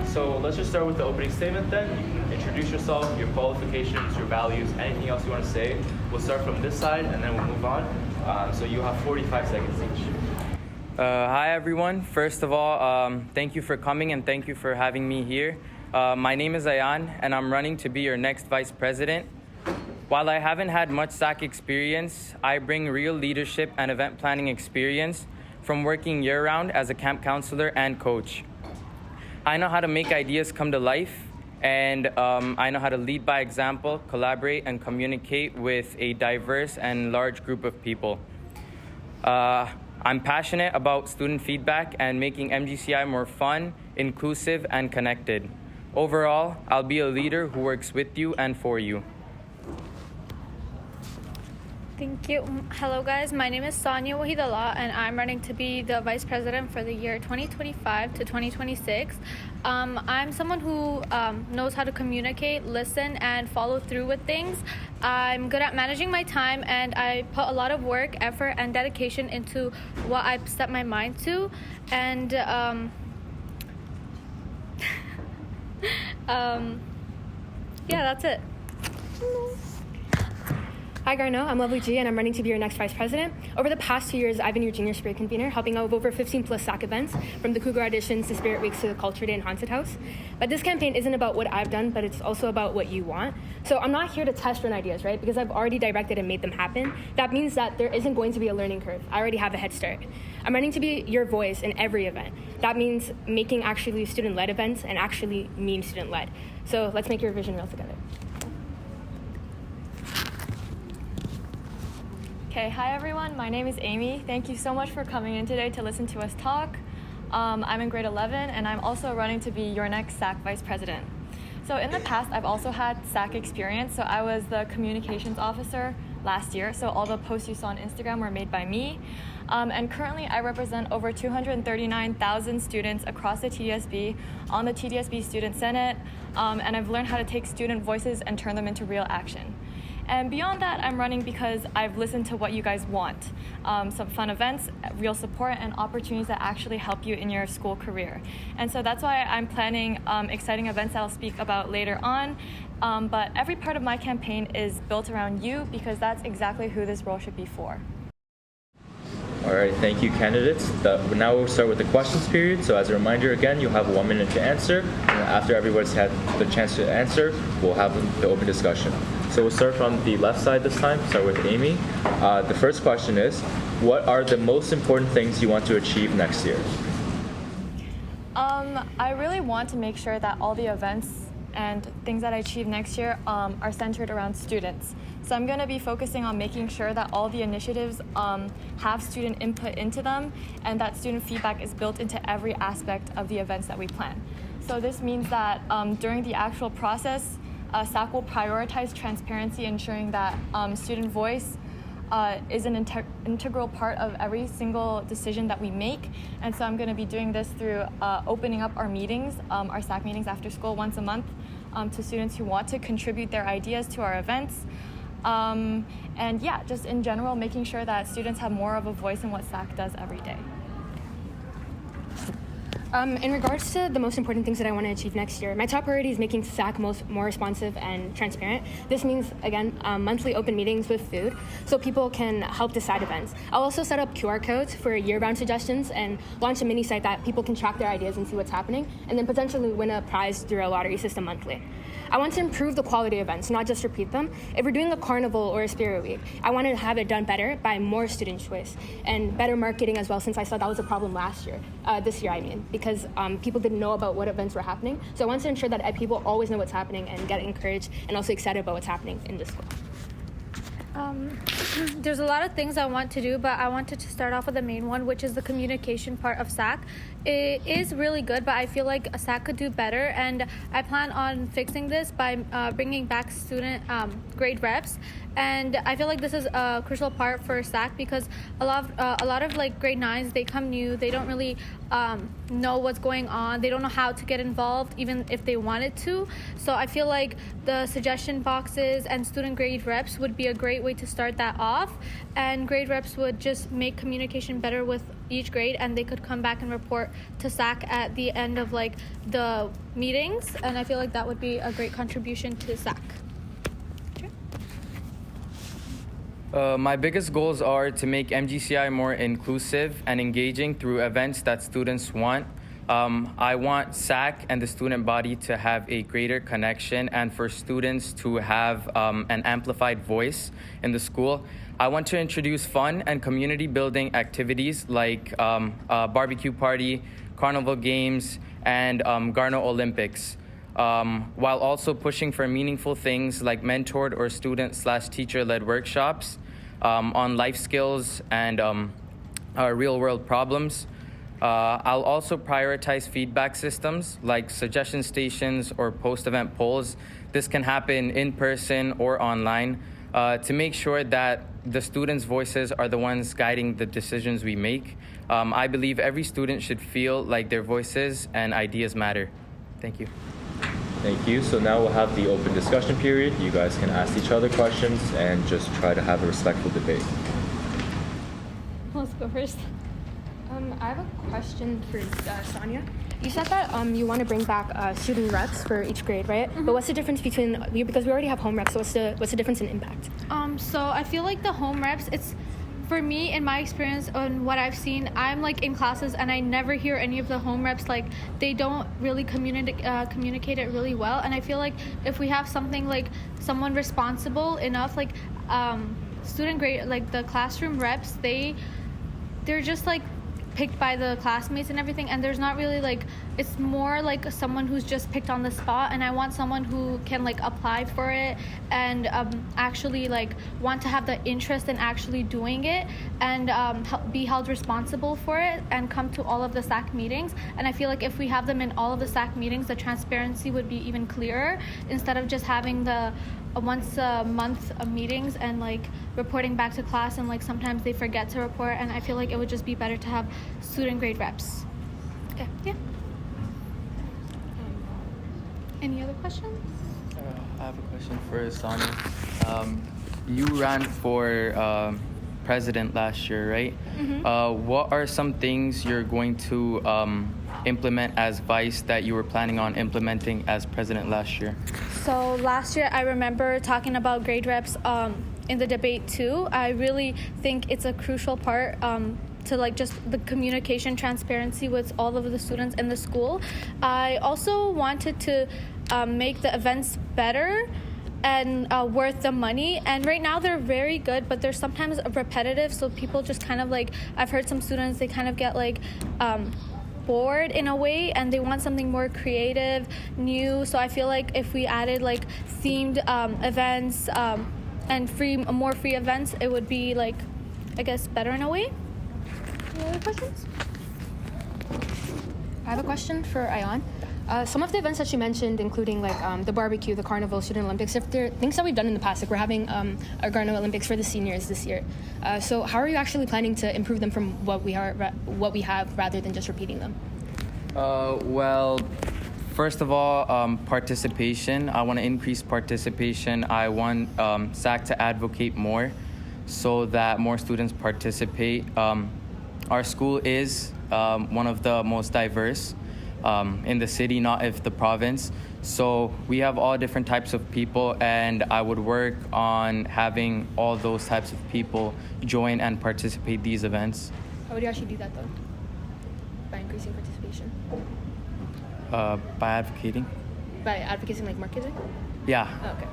So let's just start with the opening statement then. You can introduce yourself, your qualifications, your values, anything else you want to say. We'll start from this side and then we'll move on. So you have 45 seconds each. Hi everyone. First of all, thank you for coming and thank you for having me here. My name is Ayan and I'm running to be your next vice president. While I haven't had much SAC experience, I bring real leadership and event planning experience from working year-round as a camp counselor and coach. I know how to make ideas come to life, and I know how to lead by example, collaborate, and communicate with a diverse and large group of people. I'm passionate about student feedback and making MGCI more fun, inclusive, and connected. Overall, I'll be a leader who works with you and for you. Thank you. Hello guys, my name is Sonia and I'm running to be the vice president for the year 2025 to 2026. I'm someone who knows how to communicate, listen, and follow through with things. I'm good at managing my time, and I put a lot of work, effort, and dedication into what I've set my mind to. And yeah, that's it. Hi Garno, I'm Lovely G and I'm running to be your next vice president. Over the past 2 years, I've been your junior spirit convener, helping out with over 15 plus SAC events, from the Cougar auditions to Spirit Weeks to the Culture Day and Haunted House. But this campaign isn't about what I've done, but it's also about what you want. So I'm not here to test run ideas, right? Because I've already directed and made them happen. That means that there isn't going to be a learning curve. I already have a head start. I'm running to be your voice in every event. That means making actually student-led events and actually mean student-led. So let's make your vision real together. Okay, hi everyone, my name is Amy. Thank you so much for coming in today to listen to us talk. I'm in grade 11 and I'm also running to be your next SAC vice president. So in the past, I've also had SAC experience. So I was the communications officer last year. So all the posts you saw on Instagram were made by me. And currently I represent over 239,000 students across the TDSB on the TDSB Student Senate. And I've learned how to take student voices and turn them into real action. And beyond that, I'm running because I've listened to what you guys want. Some fun events, real support, and opportunities that actually help you in your school career. And so that's why I'm planning exciting events that I'll speak about later on. But every part of my campaign is built around you because that's exactly who this role should be for. All right, thank you, candidates. Now we'll start with the questions period. So as a reminder, again, you have 1 minute to answer. And after everyone's had the chance to answer, we'll have the open discussion. So we'll start from the left side this time, start with Amy. The first question is, what are the most important things you want to achieve next year? I really want to make sure that all the events and things that I achieve next year are centered around students. So I'm going to be focusing on making sure that all the initiatives have student input into them and that student feedback is built into every aspect of the events that we plan. So this means that during the actual process, SAC will prioritize transparency, ensuring that student voice is an integral part of every single decision that we make. And so I'm going to be doing this through opening up our meetings, our SAC meetings after school once a month, to students who want to contribute their ideas to our events. And yeah, just in general, making sure that students have more of a voice in what SAC does every day. In regards to the most important things that I want to achieve next year, my top priority is making SAC more responsive and transparent. This means, again, monthly open meetings with food so people can help decide events. I'll also set up QR codes for year-round suggestions and launch a mini site that people can track their ideas and see what's happening, and then potentially win a prize through a lottery system monthly. I want to improve the quality of events, not just repeat them. If we're doing a carnival or a spirit week, I want to have it done better by more student choice and better marketing as well, since I saw that was a problem this year, because people didn't know about what events were happening. So I want to ensure that people always know what's happening and get encouraged and also excited about what's happening in the school. There's a lot of things I want to do, but I wanted to start off with the main one, which is the communication part of SAC. It is really good, but I feel like SAC could do better, and I plan on fixing this by bringing back student grade reps. And I feel like this is a crucial part for SAC because a lot of like grade 9s, they come new, they don't really know what's going on, they don't know how to get involved even if they wanted to. So I feel like the suggestion boxes and student grade reps would be a great way way to start that off. And grade reps would just make communication better with each grade, and they could come back and report to SAC at the end of like the meetings. And I feel like that would be a great contribution to SAC. My biggest goals are to make MGCI more inclusive and engaging through events that students want. I want SAC and the student body to have a greater connection and for students to have an amplified voice in the school. I want to introduce fun and community building activities like a barbecue party, carnival games, and Garno Olympics, while also pushing for meaningful things like mentored or student/teacher-led workshops on life skills and real-world problems. I'll also prioritize feedback systems like suggestion stations or post-event polls. This can happen in person or online to make sure that the students' voices are the ones guiding the decisions we make. I believe every student should feel like their voices and ideas matter. Thank you. Thank you. So now we'll have the open discussion period. You guys can ask each other questions and just try to have a respectful debate. Let's go first. I have a question for Sonia. You said that you want to bring back student reps for each grade, right? But what's the difference between because we already have home reps? So what's the difference in impact? So I feel like the home reps, it's for me, in my experience and what I've seen, I'm like in classes and I never hear any of the home reps, like they don't really communicate it really well. And I feel like if we have something like someone responsible enough, like student grade, like the classroom reps, they're just like picked by the classmates and everything, and there's not really like, it's more like someone who's just picked on the spot, and I want someone who can like apply for it and actually like want to have the interest in actually doing it and be held responsible for it and come to all of the SAC meetings. And I feel like if we have them in all of the SAC meetings, the transparency would be even clearer instead of just having the once a month meetings and like reporting back to class, and like sometimes they forget to report, and I feel like it would just be better to have student grade reps. Okay, yeah. Any other questions? I have a question for Sonia. You ran for president last year, right? Mm-hmm. What are some things you're going to implement as vice that you were planning on implementing as president last year? So last year, I remember talking about grade reps in the debate too. I really think it's a crucial part to like just the communication transparency with all of the students in the school. I also wanted to make the events better and worth the money. And right now they're very good, but they're sometimes repetitive. So people just kind of like, I've heard some students, they kind of get like bored in a way, and they want something more creative, new. So I feel like if we added like themed events and more free events, it would be like, I guess, better in a way. Any other questions? I have a question for Ayan. Some of the events that you mentioned, including like the barbecue, the carnival, student Olympics, if they're things that we've done in the past, like we're having our Garno Olympics for the seniors this year. So how are you actually planning to improve them from what we have, rather than just repeating them? Well, first of all, participation. I want to increase participation. I want SAC to advocate more so that more students participate. Our school is one of the most diverse in the city, not if the province. So we have all different types of people, and I would work on having all those types of people join and participate these events. How would you actually do that though? By increasing participation? By advocating. By advocating like marketing? Yeah. Oh, okay.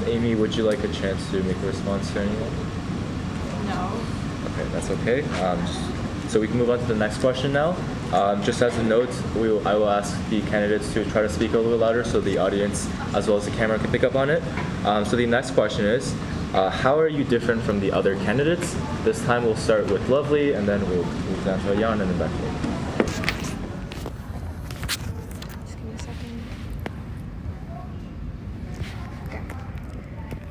Amy, would you like a chance to make a response to anyone? No. Okay, that's okay. So we can move on to the next question now. Just as a note, I will ask the candidates to try to speak a little louder so the audience as well as the camera can pick up on it. So the next question is, how are you different from the other candidates? This time we'll start with Lovely, and then we'll move down to Ayan and then back to me. Just give me a second. Okay.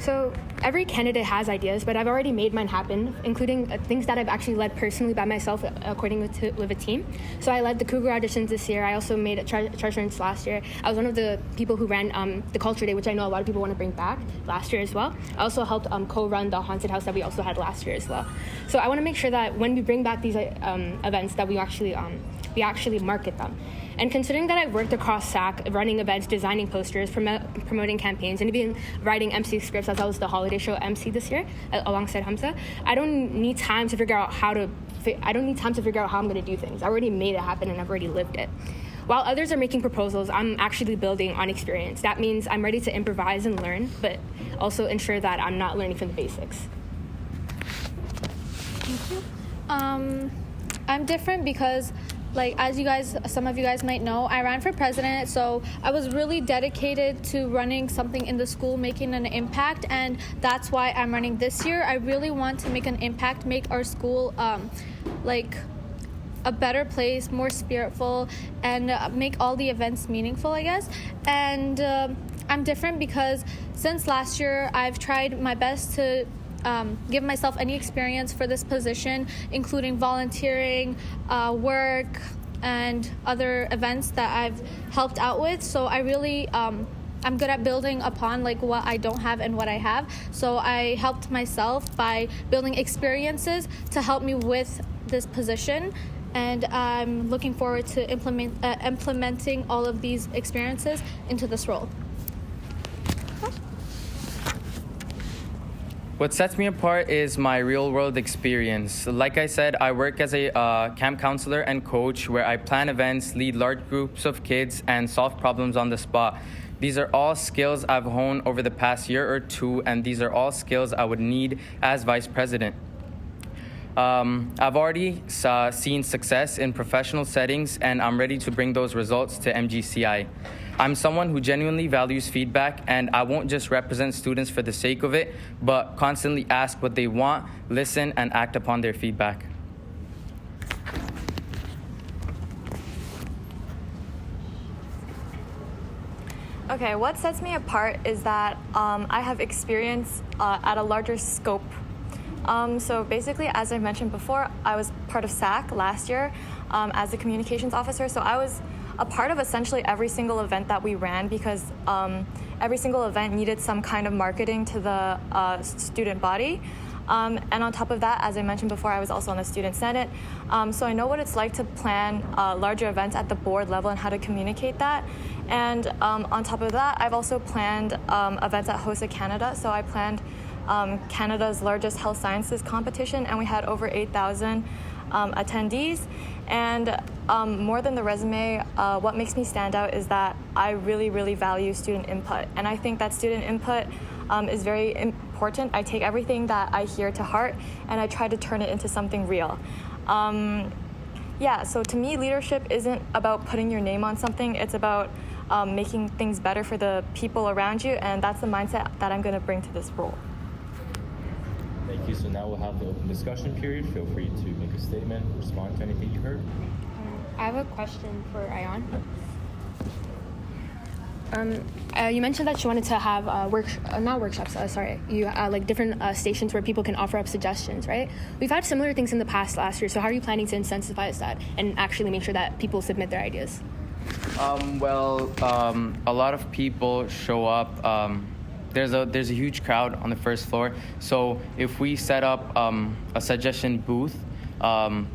So every candidate has ideas, but I've already made mine happen, including things that I've actually led personally by myself, according with a team. So I led the Cougar auditions this year. I also made a treasure hunts last year. I was one of the people who ran the Culture Day, which I know a lot of people want to bring back last year as well. I also helped co-run the haunted house that we also had last year as well. So I want to make sure that when we bring back these events, that we actually market them. And considering that I've worked across SAC, running events, designing posters, promoting campaigns, and even writing MC scripts, as I was the holiday show MC this year alongside Hamza, I don't need time to figure out how I'm going to do things. I already made it happen, and I've already lived it. While others are making proposals, I'm actually building on experience. That means I'm ready to improvise and learn, but also ensure that I'm not learning from the basics. Thank you. I'm different because, like, some of you guys might know, I ran for president, so I was really dedicated to running something in the school, making an impact, and that's why I'm running this year. I really want to make an impact, make our school like a better place, more spiritful, and make all the events meaningful, I guess. And I'm different because since last year, I've tried my best to give myself any experience for this position, including volunteering, work, and other events that I've helped out with. So I really, I'm good at building upon like what I don't have and what I have. So I helped myself by building experiences to help me with this position. And I'm looking forward to implementing all of these experiences into this role. What sets me apart is my real-world experience. Like I said, I work as a camp counselor and coach where I plan events, lead large groups of kids, and solve problems on the spot. These are all skills I've honed over the past year or two, and these are all skills I would need as vice president. I've already seen success in professional settings, and I'm ready to bring those results to MGCI. I'm someone who genuinely values feedback, and I won't just represent students for the sake of it, but constantly ask what they want, listen, and act upon their feedback. Okay, what sets me apart is that I have experience at a larger scope. So basically, as I mentioned before, I was part of SAC last year as a communications officer. So I was a part of essentially every single event that we ran because every single event needed some kind of marketing to the student body. And on top of that, as I mentioned before, I was also on the student senate. So I know what it's like to plan larger events at the board level and how to communicate that. And on top of that, I've also planned events at HOSA Canada. So I planned Canada's largest health sciences competition, and we had over 8,000 attendees. And more than the resume, what makes me stand out is that I really, really value student input. And I think that student input is very important. I take everything that I hear to heart, and I try to turn it into something real. So to me, leadership isn't about putting your name on something. It's about making things better for the people around you, and that's the mindset that I'm going to bring to this role. Thank you. So now we'll have the open discussion period. Feel free to make a statement, respond to anything you heard. I have a question for Ayan. You mentioned that you wanted to have like different stations where people can offer up suggestions, right? We've had similar things in the past last year, so how are you planning to incentivize that and actually make sure that people submit their ideas? A lot of people show up. There's a huge crowd on the first floor, so if we set up a suggestion booth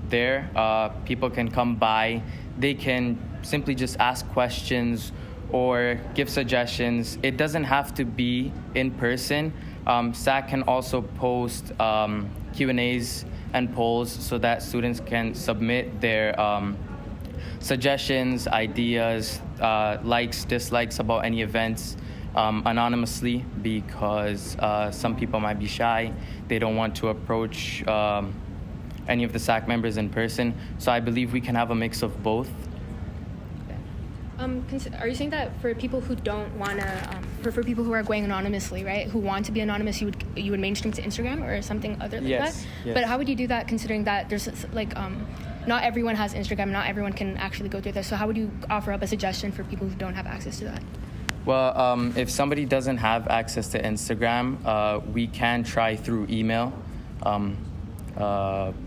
there, people can come by. They can simply just ask questions or give suggestions. It doesn't have to be in person. SAC can also post Q&As and polls so that students can submit their suggestions, ideas, likes, dislikes about any events anonymously, because some people might be shy. They don't want to approach any of the SAC members in person. So I believe we can have a mix of both. Are you saying that for people who don't want to, for people who are going anonymously, right, who want to be anonymous, you would mainstream to Instagram or something other like that? Yes. But how would you do that, considering that there's like not everyone has Instagram, not everyone can actually go through this. So how would you offer up a suggestion for people who don't have access to that? Well, if somebody doesn't have access to Instagram, we can try through email.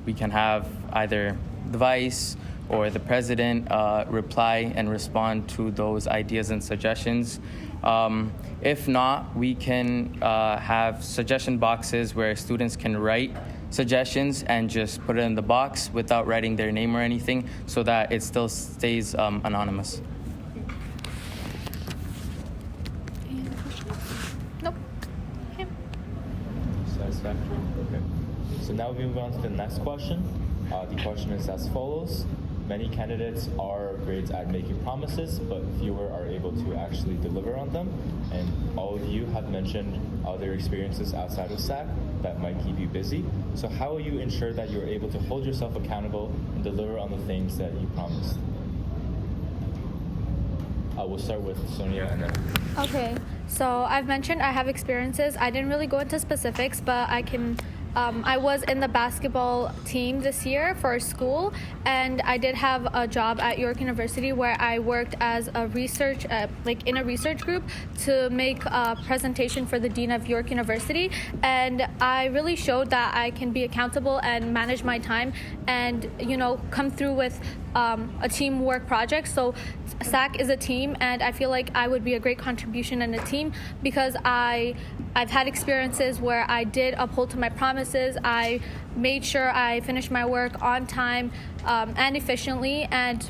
We can have either the vice or the president reply and respond to those ideas and suggestions. If not, we can have suggestion boxes where students can write suggestions and just put it in the box without writing their name or anything, so that it still stays anonymous. Any other questions? Nope. Okay. Satisfactory? Okay. So now we move on to the next question. The question is as follows. Many candidates are great at making promises, but fewer are able to actually deliver on them. And all of you have mentioned other experiences outside of SAC that might keep you busy. So how will you ensure that you're able to hold yourself accountable and deliver on the things that you promised? We'll start with Sonia and then... Okay, so I've mentioned I have experiences. I didn't really go into specifics, but I was in the basketball team this year for school, and I did have a job at York University where I worked as a research, in a research group to make a presentation for the dean of York University, and I really showed that I can be accountable and manage my time, and come through with a teamwork project. So SAC is a team, and I feel like I would be a great contribution in a team because I've had experiences where I did uphold to my promises. I made sure I finished my work on time and efficiently, and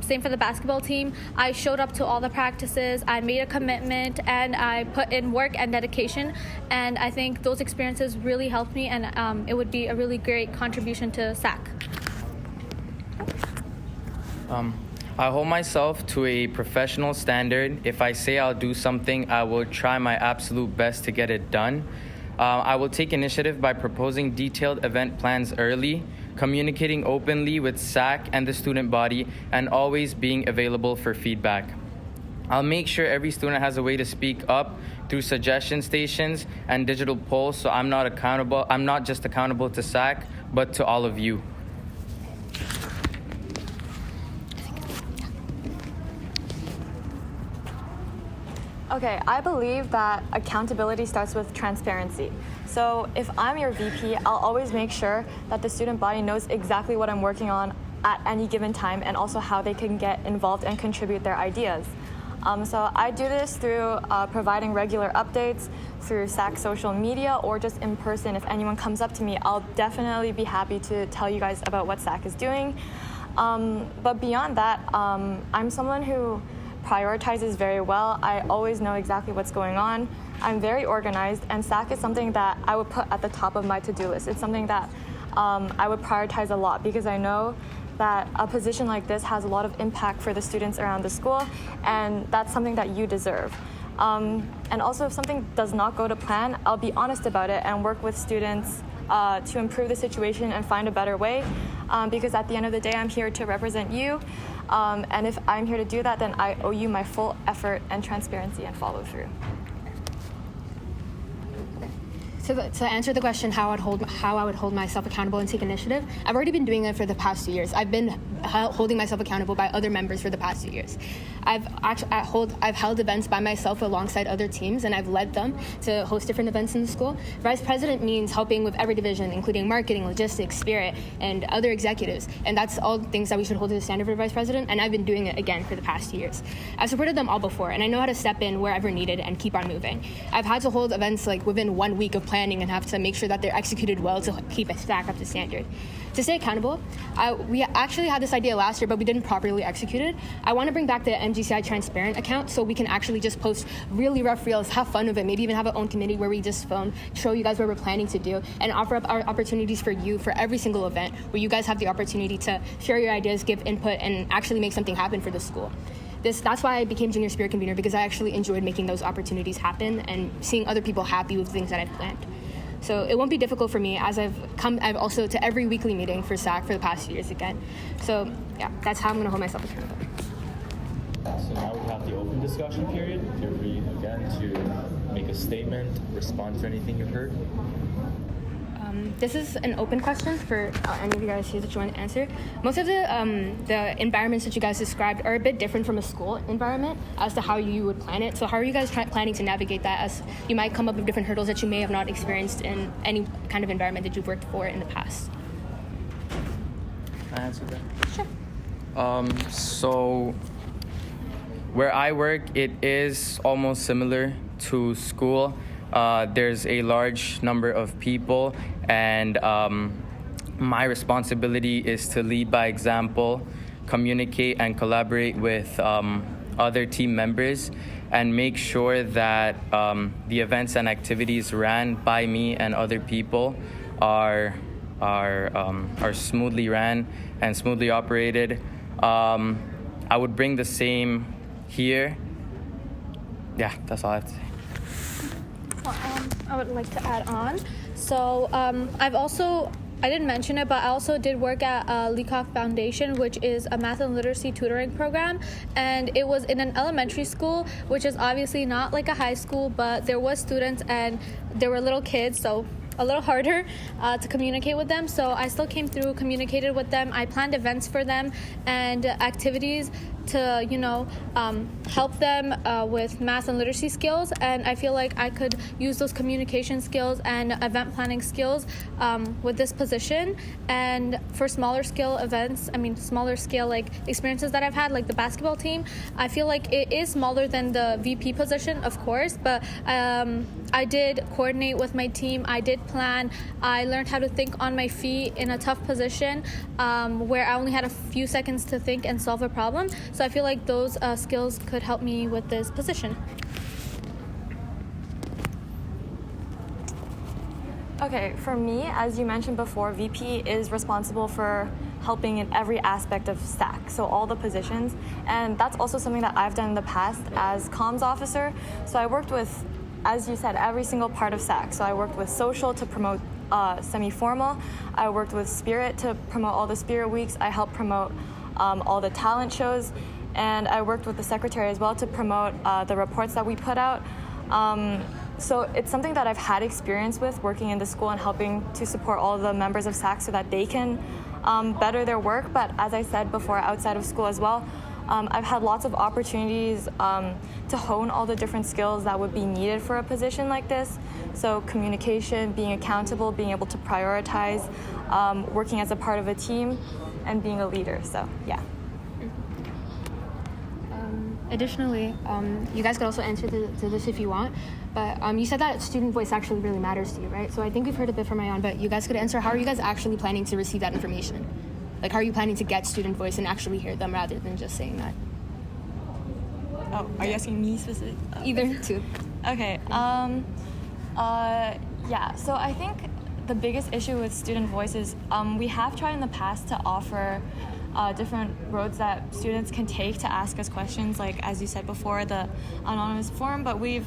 same for the basketball team. I showed up to all the practices, I made a commitment, and I put in work and dedication, and I think those experiences really helped me, and it would be a really great contribution to SAC. I hold myself to a professional standard. If I say I'll do something, I will try my absolute best to get it done. I will take initiative by proposing detailed event plans early, communicating openly with SAC and the student body, and always being available for feedback. I'll make sure every student has a way to speak up through suggestion stations and digital polls, so I'm not just accountable to SAC, but to all of you. Okay, I believe that accountability starts with transparency. So if I'm your VP, I'll always make sure that the student body knows exactly what I'm working on at any given time, and also how they can get involved and contribute their ideas. So I do this through providing regular updates through SAC social media, or just in person. If anyone comes up to me, I'll definitely be happy to tell you guys about what SAC is doing. But beyond that, I'm someone who prioritizes very well. I always know exactly what's going on. I'm very organized, and SAC is something that I would put at the top of my to-do list. It's something that I would prioritize a lot, because I know that a position like this has a lot of impact for the students around the school, and that's something that you deserve. And also, if something does not go to plan, I'll be honest about it and work with students to improve the situation and find a better way, because at the end of the day, I'm here to represent you. And if I'm here to do that, then I owe you my full effort and transparency and follow through. So to answer the question, how I would hold myself accountable and take initiative, I've already been doing it for the past 2 years. I've been holding myself accountable by other members for the past 2 years. I've held events by myself alongside other teams, and I've led them to host different events in the school. Vice president means helping with every division, including marketing, logistics, spirit, and other executives. And that's all things that we should hold to the standard for vice president, and I've been doing it again for the past 2 years. I've supported them all before, and I know how to step in wherever needed and keep on moving. I've had to hold events within 1 week of planning and have to make sure that they're executed well to keep a SAC up to standard. To stay accountable, we actually had this idea last year, but we didn't properly execute it. I want to bring back the MGCI transparent account so we can actually just post really rough reels, have fun with it, maybe even have our own committee where we just film, show you guys what we're planning to do, and offer up our opportunities for you for every single event where you guys have the opportunity to share your ideas, give input, and actually make something happen for the school. That's why I became Junior Spirit Convener, because I actually enjoyed making those opportunities happen and seeing other people happy with things that I've planned. So it won't be difficult for me, as I've also to every weekly meeting for SAC for the past 2 years again. So yeah, that's how I'm going to hold myself accountable. So now we have the open discussion period. Feel free again to make a statement, respond to anything you heard. This is an open question for any of you guys here that you want to answer. Most of the environments that you guys described are a bit different from a school environment as to how you would plan it. So how are you guys planning to navigate that, as you might come up with different hurdles that you may have not experienced in any kind of environment that you've worked for in the past? Can I answer that? Sure. So where I work, it is almost similar to school. There's a large number of people, and my responsibility is to lead by example, communicate and collaborate with other team members, and make sure that the events and activities ran by me and other people are smoothly ran and smoothly operated. I would bring the same here. Yeah, that's all I have to say. Well, I would like to add on. So I didn't mention it, but I also did work at Leacock Foundation, which is a math and literacy tutoring program. And it was in an elementary school, which is obviously not like a high school, but there was students and there were little kids, so a little harder to communicate with them. So I still came through, communicated with them. I planned events for them and activities to, help them with math and literacy skills. And I feel like I could use those communication skills and event planning skills with this position. And for smaller scale events, smaller scale like experiences that I've had, like the basketball team, I feel like it is smaller than the VP position, of course, but I did coordinate with my team. I did plan. I learned how to think on my feet in a tough position where I only had a few seconds to think and solve a problem. So I feel like those skills could help me with this position. Okay, for me, as you mentioned before, VP is responsible for helping in every aspect of SAC, so all the positions. And that's also something that I've done in the past as comms officer. So I worked with, as you said, every single part of SAC. So I worked with social to promote semi-formal. I worked with Spirit to promote all the Spirit weeks. I helped promote all the talent shows. And I worked with the secretary as well to promote the reports that we put out. So it's something that I've had experience with working in the school and helping to support all the members of SAC so that they can better their work. But as I said before, outside of school as well, I've had lots of opportunities to hone all the different skills that would be needed for a position like this. So communication, being accountable, being able to prioritize, working as a part of a team, and being a leader. So yeah. Additionally, you guys could also answer to this if you want, but you said that student voice actually really matters to you, right? So I think we've heard a bit from Ayan, but you guys could answer, how are you guys actually planning to receive that information? Like, how are you planning to get student voice and actually hear them rather than just saying that? Oh, are you asking me specific? Either two. Okay. Yeah, so I think the biggest issue with student voice is we have tried in the past to offer different roads that students can take to ask us questions, like as you said before, the anonymous forum, but we've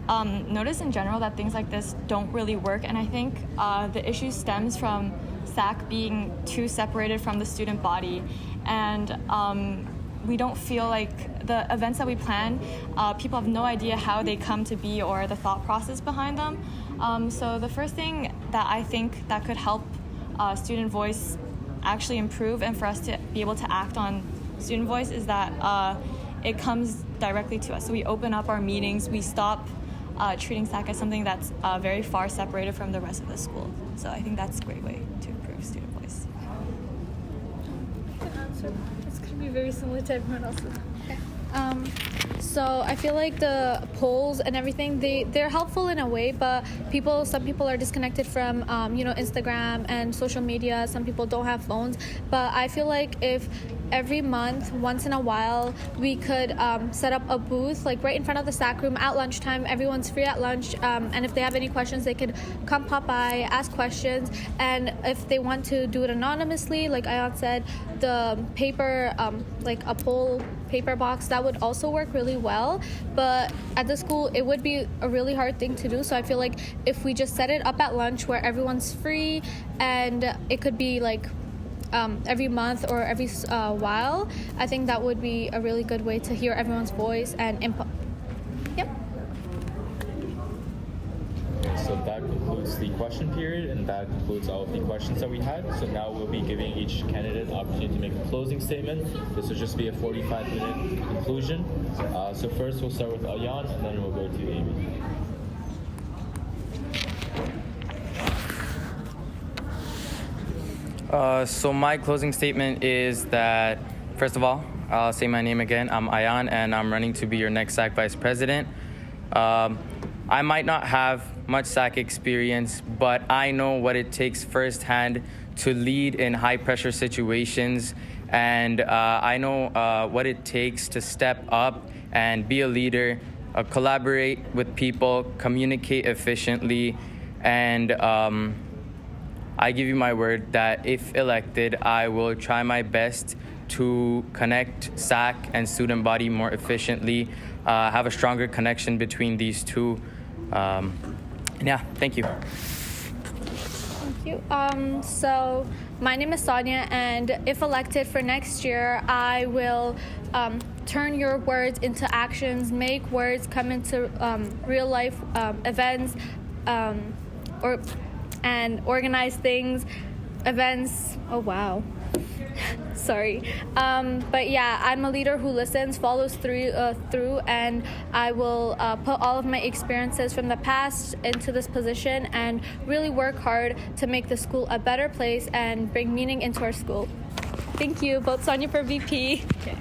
noticed in general that things like this don't really work, and I think the issue stems from SAC being too separated from the student body, and we don't feel like the events that we plan, people have no idea how they come to be or the thought process behind them. So the first thing that I think that could help student voice actually improve and for us to be able to act on student voice is that it comes directly to us. So we open up our meetings, we stop treating SAC as something that's very far separated from the rest of the school. So I think that's a great way to improve student voice. I can answer. It's going to be very similar to everyone else's. So I feel like the polls and everything, they're helpful in a way, but some people are disconnected from Instagram and social media. Some people don't have phones, but I feel like if every month, once in a while, we could set up a booth like right in front of the SAC room at lunchtime. Everyone's free at lunch, and if they have any questions, they could come pop by, ask questions, and if they want to do it anonymously, like Ayan said, the paper, like a poll paper box, that would also work really well. But at the school, it would be a really hard thing to do. So I feel like if we just set it up at lunch where everyone's free, and it could be like every month or every while, I think that would be a really good way to hear everyone's voice and input. Yep. Okay, so that concludes the question period, and that concludes all of the questions that we had. So now we'll be giving each candidate an opportunity to make a closing statement. This will just be a 45-minute conclusion. So first we'll start with Ayan, and then we'll go to Amy. So my closing statement is that, first of all, I'll say my name again. I'm Ayan, and I'm running to be your next SAC Vice President. I might not have much SAC experience, but I know what it takes firsthand to lead in high-pressure situations, and I know what it takes to step up and be a leader, collaborate with people, communicate efficiently, and I give you my word that if elected, I will try my best to connect SAC and student body more efficiently, have a stronger connection between these two. Yeah, thank you. Thank you. So my name is Sonia, and if elected for next year, I will turn your words into actions, make words come into real life events, and organize things, events. Oh, wow. Sorry. But yeah, I'm a leader who listens, follows through, and I will put all of my experiences from the past into this position and really work hard to make the school a better place and bring meaning into our school. Thank you. Vote Sonia for VP. Okay.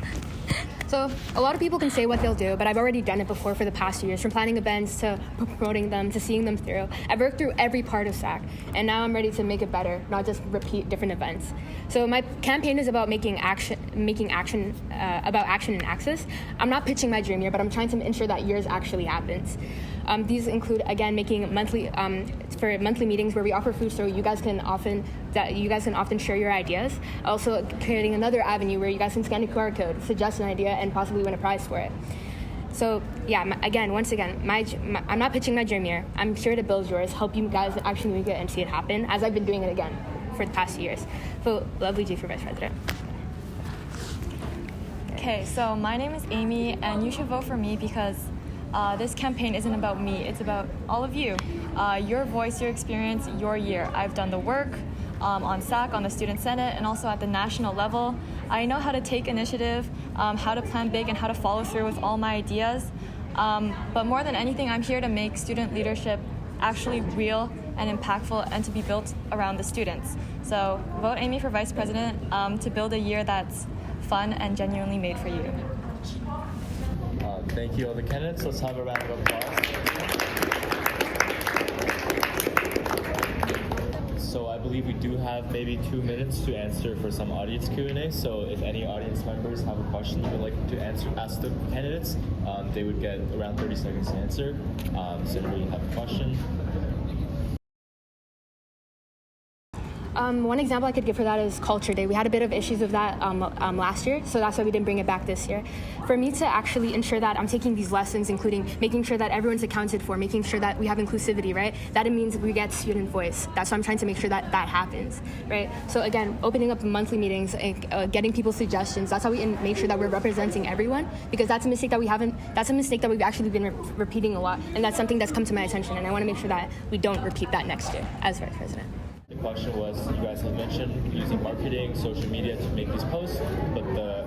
So a lot of people can say what they'll do, but I've already done it before for the past years, from planning events to promoting them to seeing them through. I've worked through every part of SAC, and now I'm ready to make it better, not just repeat different events. So my campaign is about making action and access. I'm not pitching my dream year, but I'm trying to ensure that yours actually happens. These include, again, making monthly meetings where we offer food, so you guys can often share your ideas. Also, creating another avenue where you guys can scan a QR code, suggest an idea, and possibly win a prize for it. So yeah, once again, I'm not pitching my dream year. I'm sure to build yours, help you guys actually make it and see it happen, as I've been doing it again for the past years. Vote Lovely G for Vice President. Okay, so my name is Amy, and you should vote for me because this campaign isn't about me, it's about all of you. Your voice, your experience, your year. I've done the work on SAC, on the Student Senate, and also at the national level. I know how to take initiative, how to plan big, and how to follow through with all my ideas. But more than anything, I'm here to make student leadership actually real and impactful and to be built around the students. So vote Amy for Vice President to build a year that's fun and genuinely made for you. Thank you, all the candidates. Let's have a round of applause. So I believe we do have maybe 2 minutes to answer for some audience Q&A. So if any audience members have a question you would like to ask the candidates, they would get around 30 seconds to answer. Does anybody have a question? One example I could give for that is Culture Day. We had a bit of issues with that last year, so that's why we didn't bring it back this year. For me to actually ensure that I'm taking these lessons, including making sure that everyone's accounted for, making sure that we have inclusivity, right? That it means we get student voice. That's why I'm trying to make sure that that happens, right? So again, opening up monthly meetings, getting people's suggestions. That's how we make sure that we're representing everyone, because that's a mistake that we've actually been repeating a lot, and that's something that's come to my attention, and I want to make sure that we don't repeat that next year as Vice President. The question was, you guys have mentioned using marketing, social media to make these posts, but the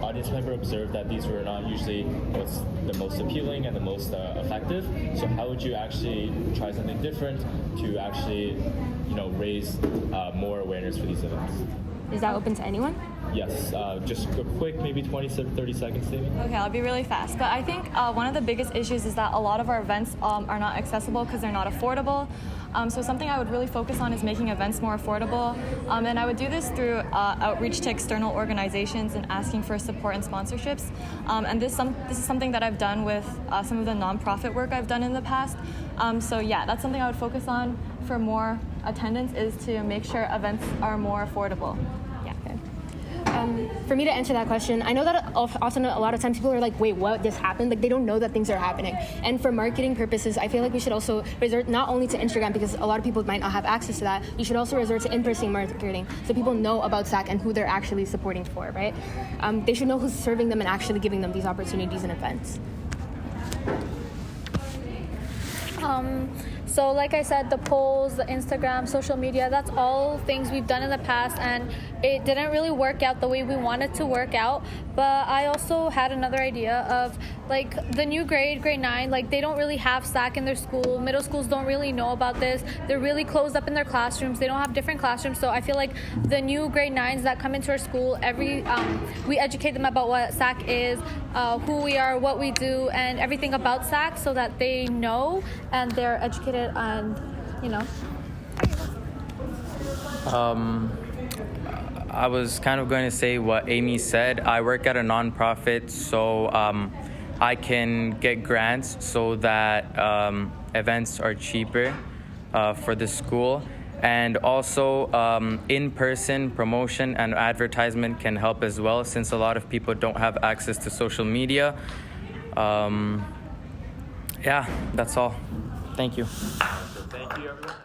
audience member observed that these were not usually what's the most appealing and the most effective. So how would you actually try something different to actually, raise more awareness for these events? Is that open to anyone? Yes, just a quick, maybe 30 seconds statement. Okay, I'll be really fast. But I think one of the biggest issues is that a lot of our events are not accessible because they're not affordable. So something I would really focus on is making events more affordable. And I would do this through outreach to external organizations and asking for support and sponsorships. And this is something that I've done with some of the nonprofit work I've done in the past. So yeah, that's something I would focus on for more attendance, is to make sure events are more affordable. For me to answer that question, I know that often a lot of times people are like, wait, what just happened? Like, they don't know that things are happening. And for marketing purposes, I feel like we should also resort not only to Instagram, because a lot of people might not have access to that. You should also resort to in-person marketing so people know about SAC and who they're actually supporting for, right? They should know who's serving them and actually giving them these opportunities and events. So like I said, the polls, the Instagram, social media, that's all things we've done in the past, and it didn't really work out the way we wanted to work out. But I also had another idea of like the new grade 9, like they don't really have SAC in their school. Middle schools don't really know about this. They're really closed up in their classrooms. They don't have different classrooms. So I feel like the new grade 9s that come into our school, we educate them about what SAC is, who we are, what we do, and everything about SAC, so that they know and they're educated and, you know. I was kind of going to say what Amy said. I work at a nonprofit, so I can get grants so that events are cheaper for the school. And also in-person promotion and advertisement can help as well, since a lot of people don't have access to social media. Yeah, that's all. Thank you. Thank you, everyone.